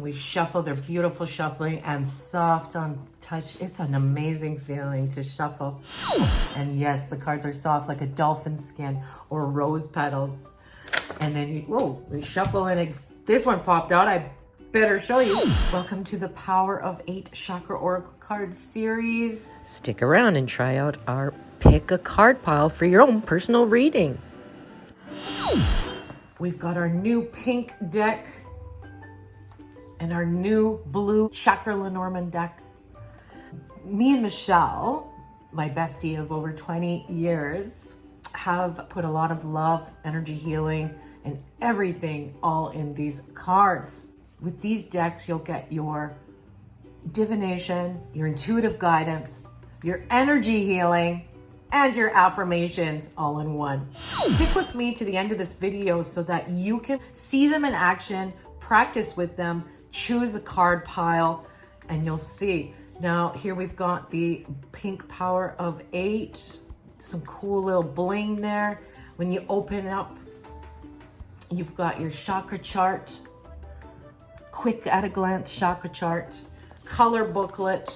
We shuffle, they're beautiful shuffling and soft on touch. It's an amazing feeling to shuffle. And yes, the cards are soft like a dolphin skin or rose petals. And then we shuffle and this one popped out. I better show you. Welcome to the Power of 8 Chakra Oracle Card series. Stick around and try out our pick a card pile for your own personal reading. We've got our new pink deck and our new blue Chakra Lenormand deck. Me and Michelle, my bestie of over 20 years, have put a lot of love, energy healing, and everything all in these cards. With these decks, you'll get your divination, your intuitive guidance, your energy healing, and your affirmations all in one. Stick with me to the end of this video so that you can see them in action, practice with them, choose the card pile, and you'll see. Now, here we've got the pink Power of 8. Some cool little bling there. When you open up, you've got your chakra chart, quick at a glance chakra chart, color booklet.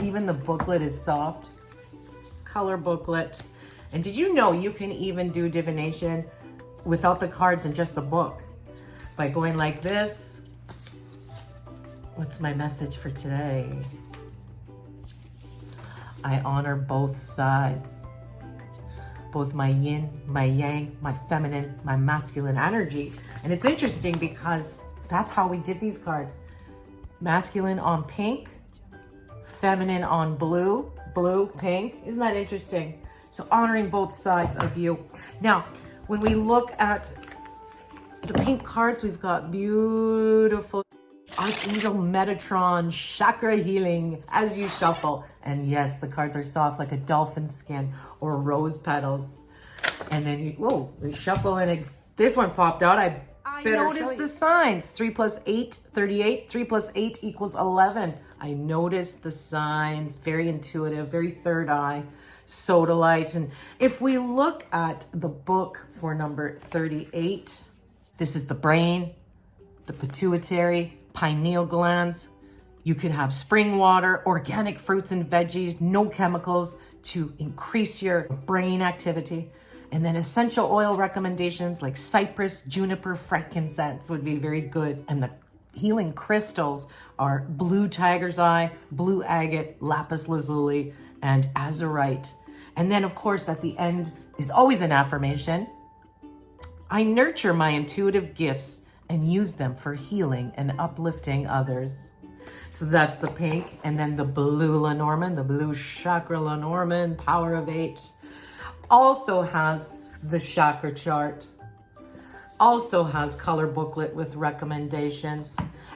Even the booklet is soft. Color booklet. And did you know you can even do divination without the cards and just the book by going like this? What's my message for today? I honor both sides. Both my yin, my yang, my feminine, my masculine energy. And it's interesting because that's how we did these cards. Masculine on pink, feminine on blue, blue, pink. Isn't that interesting? So honoring both sides of you. Now, when we look at the pink cards, we've got beautiful Archangel Metatron chakra healing as you shuffle. And yes, the cards are soft like a dolphin skin or rose petals. And then we shuffle and this one popped out. I noticed the signs. 3 + 8, 38. 3 + 8 = 11. I noticed the signs. Very intuitive, very third eye, sodalite. And if we look at the book for number 38, this is the brain, the pituitary, pineal glands. You could have spring water, organic fruits and veggies, no chemicals to increase your brain activity. And then essential oil recommendations like cypress, juniper, frankincense would be very good. And the healing crystals are blue tiger's eye, blue agate, lapis lazuli, and azurite. And then of course at the end is always an affirmation. I nurture my intuitive gifts and use them for healing and uplifting others. So that's the pink. And then the blue Lenormand, the blue Chakra Lenormand, Power of 8, also has the chakra chart, also has color booklet with recommendations.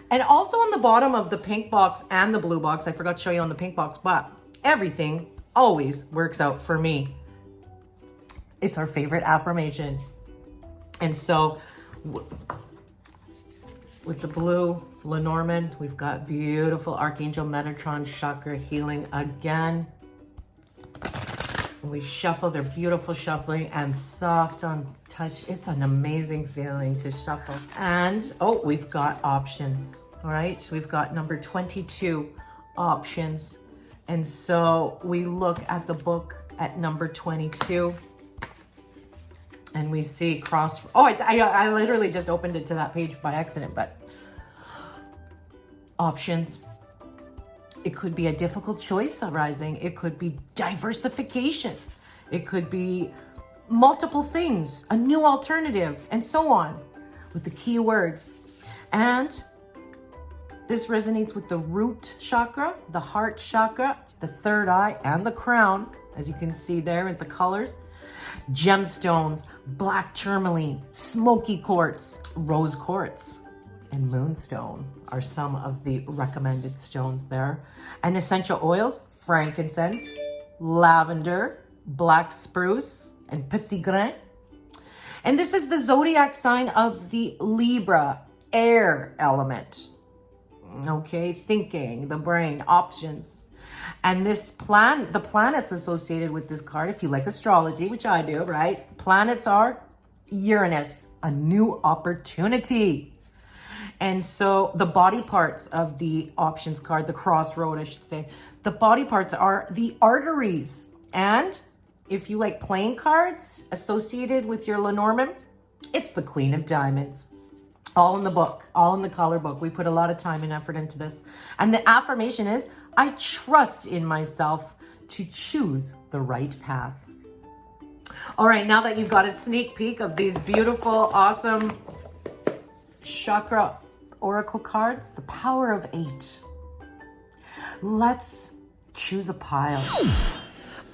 And also on the bottom of the pink box and the blue box, I forgot to show you on the pink box, but everything always works out for me. It's our favorite affirmation. And so with the blue Lenormand, we've got beautiful Archangel Metatron chakra healing again. We shuffle, they're beautiful shuffling and soft on touch. It's an amazing feeling to shuffle. And, we've got options, all right? We've got number 22, options. And so we look at the book at number 22 and we see I literally just opened it to that page by accident, but options. It could be a difficult choice arising. It could be diversification. It could be multiple things, a new alternative, and so on with the key words. And this resonates with the root chakra, the heart chakra, the third eye, and the crown, as you can see there with the colors. Gemstones, black tourmaline, smoky quartz, rose quartz, and moonstone are some of the recommended stones there. And essential oils, frankincense, lavender, black spruce, and petit grain. And this is the zodiac sign of the Libra, air element. Okay, thinking, the brain, options. And the planets associated with this card, if you like astrology, which I do, right? Planets are Uranus, a new opportunity. And so the body parts of the options card, the crossroad, I should say, the body parts are the arteries. And if you like playing cards associated with your Lenormand, it's the Queen of Diamonds. All in the book, all in the color book. We put a lot of time and effort into this. And the affirmation is, I trust in myself to choose the right path. All right, now that you've got a sneak peek of these beautiful, awesome chakra oracle cards, the power of 8. Let's choose a pile.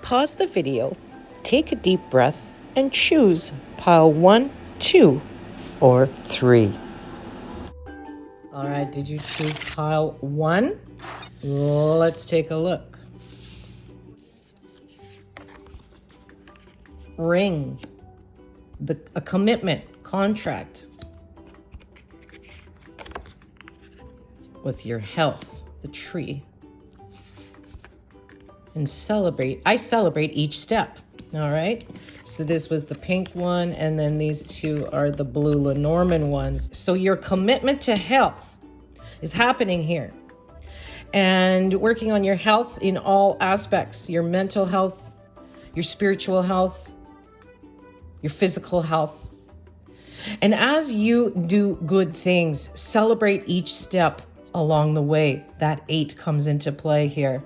Pause the video, take a deep breath, and choose pile 1, 2, or 3. All right, did you choose pile 1? Let's take a look. Ring, a commitment, contract with your health, the tree, and celebrate. I celebrate each step. All right. So this was the pink one, and then these two are the blue Lenormand ones. So your commitment to health is happening here, and working on your health in all aspects, your mental health, your spiritual health, your physical health. And as you do good things, celebrate each step along the way. That 8 comes into play here.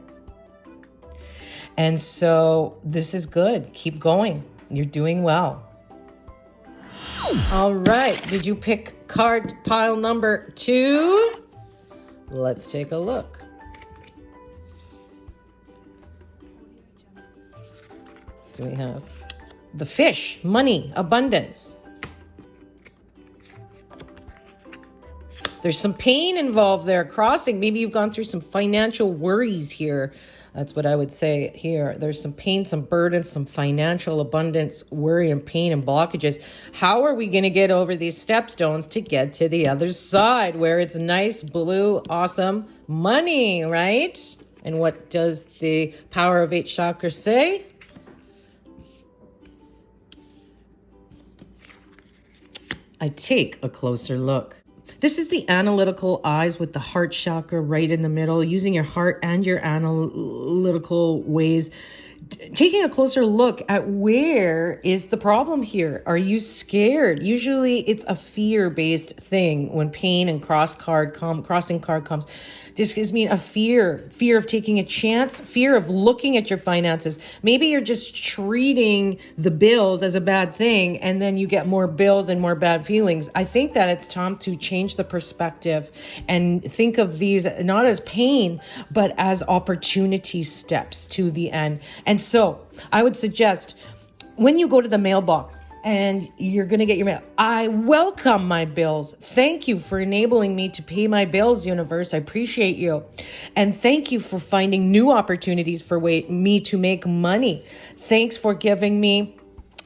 And so this is good. Keep going. You're doing well. All right. Did you pick card pile number 2? Let's take a look. Do we have the fish, money, abundance? There's some pain involved there, crossing. Maybe you've gone through some financial worries here. That's what I would say here. There's some pain, some burdens, some financial abundance, worry and pain and blockages. How are we going to get over these stepstones to get to the other side where it's nice, blue, awesome money, right? And what does the power of 8 chakra say? I take a closer look. This is the analytical eyes with the heart chakra right in the middle, using your heart and your analytical ways, taking a closer look at where is the problem here. Are you scared? Usually it's a fear-based thing when pain and crossing card comes. This gives me a fear of taking a chance, fear of looking at your finances. Maybe you're just treating the bills as a bad thing, and then you get more bills and more bad feelings. I think that it's time to change the perspective and think of these not as pain, but as opportunity steps to the end. And so I would suggest when you go to the mailbox, and you're going to get your mail, I welcome my bills. Thank you for enabling me to pay my bills, universe. I appreciate you. And thank you for finding new opportunities for me to make money. Thanks for giving me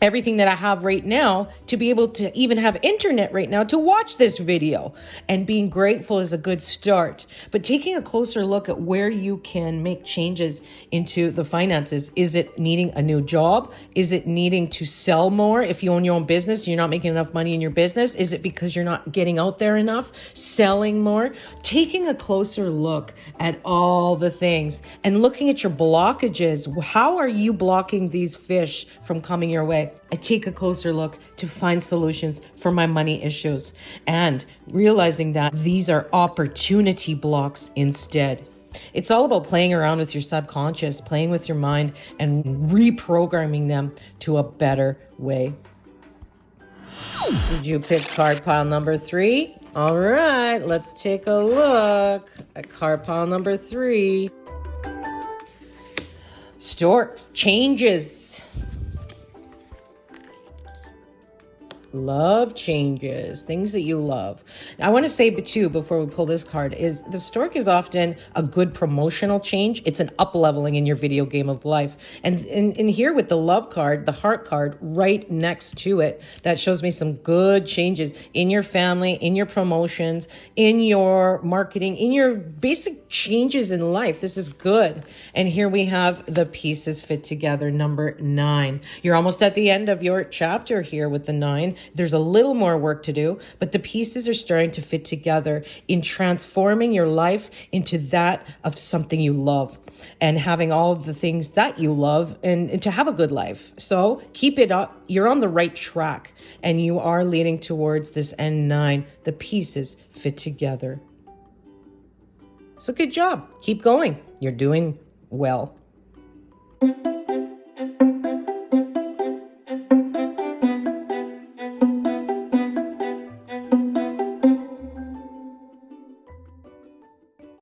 everything that I have right now to be able to even have internet right now to watch this video. And being grateful is a good start. But taking a closer look at where you can make changes into the finances. Is it needing a new job? Is it needing to sell more? If you own your own business, you're not making enough money in your business. Is it because you're not getting out there enough? Selling more? Taking a closer look at all the things and looking at your blockages. How are you blocking these fish from coming your way? I take a closer look to find solutions for my money issues and realizing that these are opportunity blocks instead. It's all about playing around with your subconscious, playing with your mind and reprogramming them to a better way. Did you pick card pile number 3? All right, let's take a look at card pile number 3. Storks, changes. Love changes, things that you love. I want to say too, before we pull this card, is the stork is often a good promotional change. It's an up leveling in your video game of life. And in here with the love card, the heart card right next to it, that shows me some good changes in your family, in your promotions, in your marketing, in your basic changes in life. This is good. And here we have the pieces fit together, number 9. You're almost at the end of your chapter here with the 9. There's a little more work to do, but the pieces are starting to fit together in transforming your life into that of something you love and having all of the things that you love and to have a good life. So keep it up. You're on the right track and you are leading towards this N9. The pieces fit together. So good job. Keep going. You're doing well.